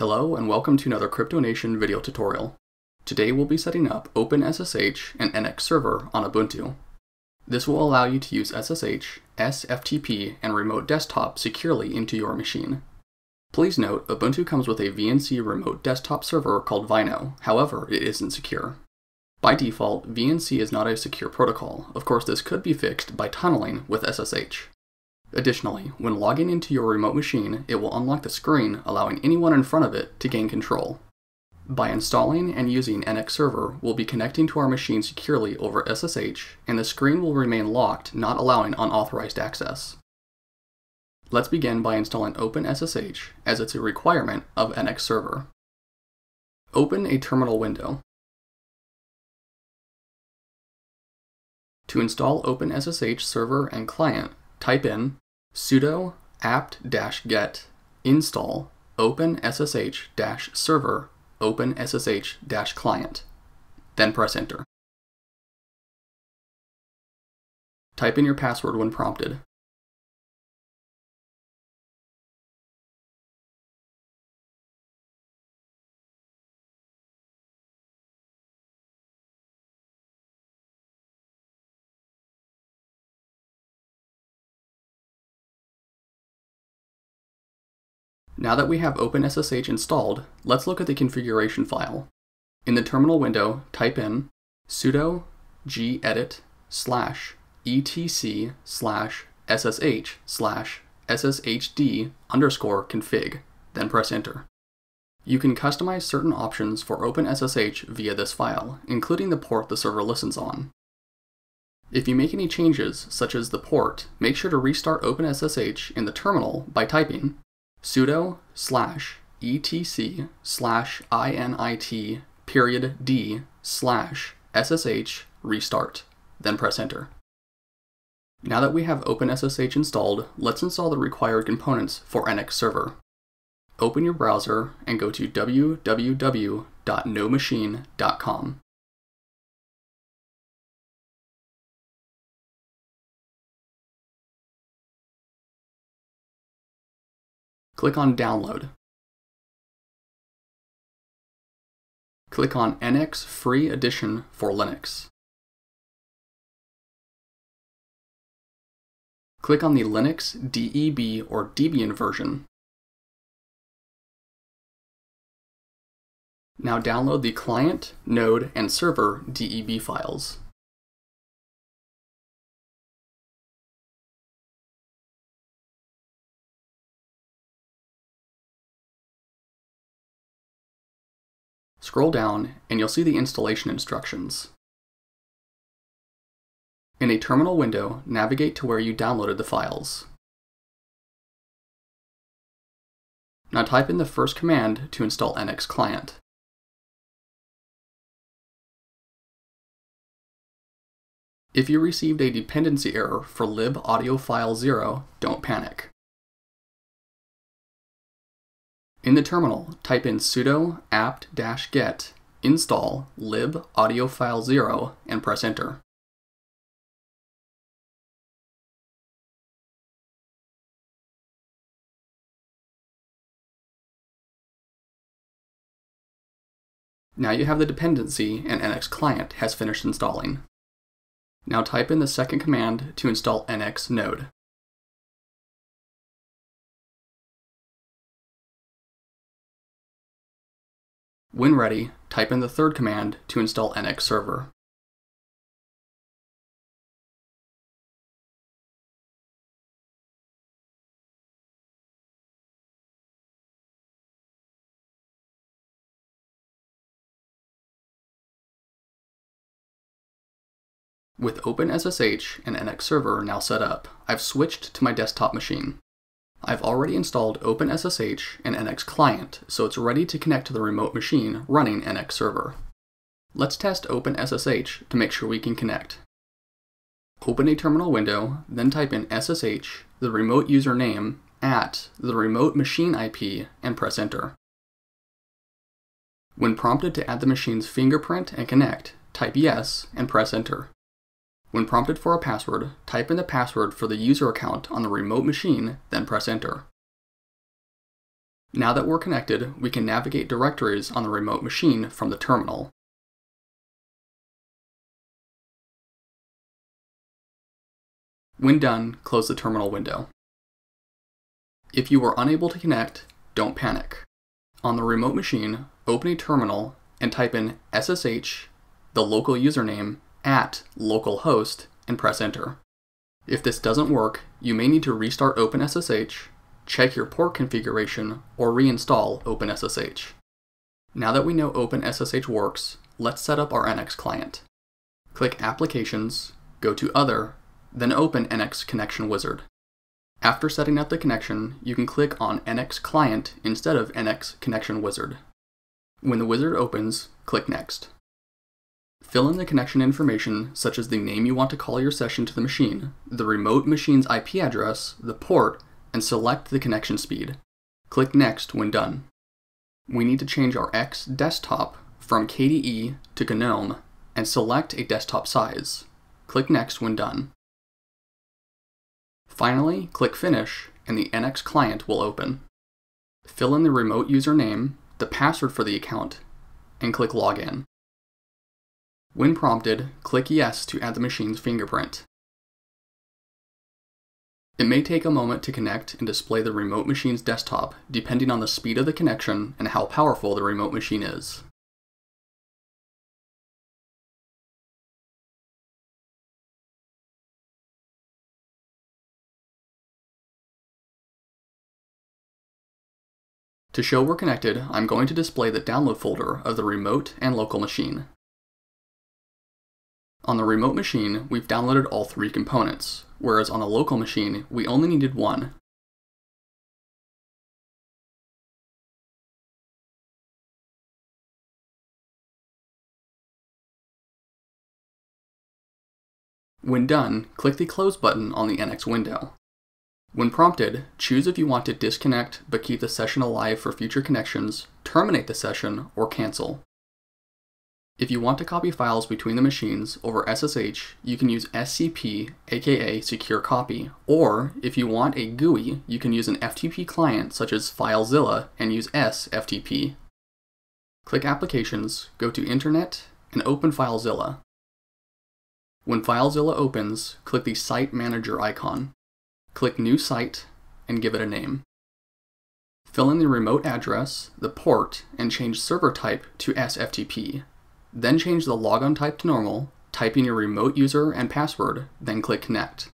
Hello and welcome to another CryptoNation video tutorial. Today we'll be setting up OpenSSH and NX server on Ubuntu. This will allow you to use SSH, sFTP, and remote desktop securely into your machine. Please note, Ubuntu comes with a VNC remote desktop server called Vino, however, it isn't secure. By default, VNC is not a secure protocol. Of course, this could be fixed by tunneling with SSH. Additionally, when logging into your remote machine, it will unlock the screen, allowing anyone in front of it to gain control. By installing and using NX Server, we'll be connecting to our machine securely over SSH, and the screen will remain locked, not allowing unauthorized access. Let's begin by installing OpenSSH, as it's a requirement of NX Server. Open a terminal window. To install OpenSSH server and client, type in sudo apt-get install OpenSSH-server OpenSSH-client, then press enter. Type in your password when prompted. Now that we have OpenSSH installed, let's look at the configuration file. In the terminal window, type in sudo gedit/etc/ssh/sshd_config, then press enter. You can customize certain options for OpenSSH via this file, including the port the server listens on. If you make any changes, such as the port, make sure to restart OpenSSH in the terminal by typing sudo/etc/init:\d/ssh restart, then press enter. Now that we have OpenSSH installed, let's install the required components for NX Server. Open your browser and go to www.nomachine.com. Click on Download. Click on NX Free Edition for Linux. Click on the Linux DEB or Debian version. Now download the client, node, and server DEB files. Scroll down and you'll see the installation instructions. In a terminal window, navigate to where you downloaded the files. Now type in the first command to install NX Client. If you received a dependency error for libaudioFile0, don't panic. In the terminal, type in sudo apt-get install libaudioFile0 and press enter. Now you have the dependency and NX Client has finished installing. Now type in the second command to install NX Node. When ready, type in the third command to install NX Server. With OpenSSH and NX Server now set up, I've switched to my desktop machine. I've already installed OpenSSH and NX Client, so it's ready to connect to the remote machine running NX Server. Let's test OpenSSH to make sure we can connect. Open a terminal window, then type in SSH, the remote username, at the remote machine IP, and press enter. When prompted to add the machine's fingerprint and connect, type yes and press enter. When prompted for a password, type in the password for the user account on the remote machine, then press enter. Now that we're connected, we can navigate directories on the remote machine from the terminal. When done, close the terminal window. If you are unable to connect, don't panic. On the remote machine, open a terminal and type in SSH, the local username, at localhost, and press enter. If this doesn't work, you may need to restart OpenSSH, check your port configuration, or reinstall OpenSSH. Now that we know OpenSSH works, let's set up our NX client. Click Applications, go to Other, then open NX Connection Wizard. After setting up the connection, you can click on NX Client instead of NX Connection Wizard. When the wizard opens, click Next. Fill in the connection information such as the name you want to call your session to the machine, the remote machine's IP address, the port, and select the connection speed. Click Next when done. We need to change our X desktop from KDE to GNOME and select a desktop size. Click Next when done. Finally, click Finish and the NX client will open. Fill in the remote username, the password for the account, and click Login. When prompted, click Yes to add the machine's fingerprint. It may take a moment to connect and display the remote machine's desktop, depending on the speed of the connection and how powerful the remote machine is. To show we're connected, I'm going to display the download folder of the remote and local machine. On the remote machine, we've downloaded all three components, whereas on the local machine, we only needed one. When done, click the Close button on the NX window. When prompted, choose if you want to disconnect but keep the session alive for future connections, terminate the session, or cancel. If you want to copy files between the machines over SSH, you can use SCP, aka Secure Copy, or if you want a GUI, you can use an FTP client such as FileZilla and use sFTP. Click Applications, go to Internet, and open FileZilla. When FileZilla opens, click the Site Manager icon. Click New Site, and give it a name. Fill in the remote address, the port, and change server type to sFTP. Then change the logon type to normal, type in your remote user and password, then click Connect.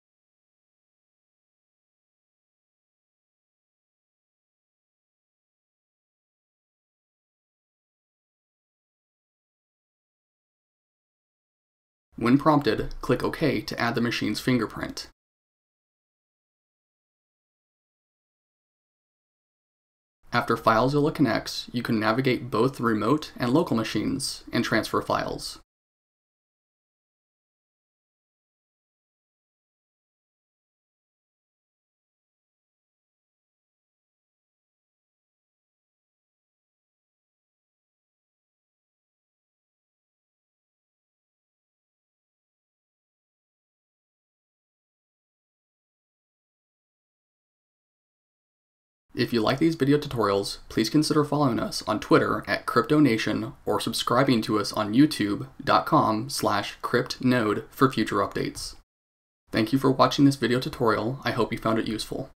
When prompted, click OK to add the machine's fingerprint. After FileZilla connects, you can navigate both the remote and local machines and transfer files. If you like these video tutorials, please consider following us on Twitter at CryptoNation or subscribing to us on youtube.com/cryptnode for future updates. Thank you for watching this video tutorial. I hope you found it useful.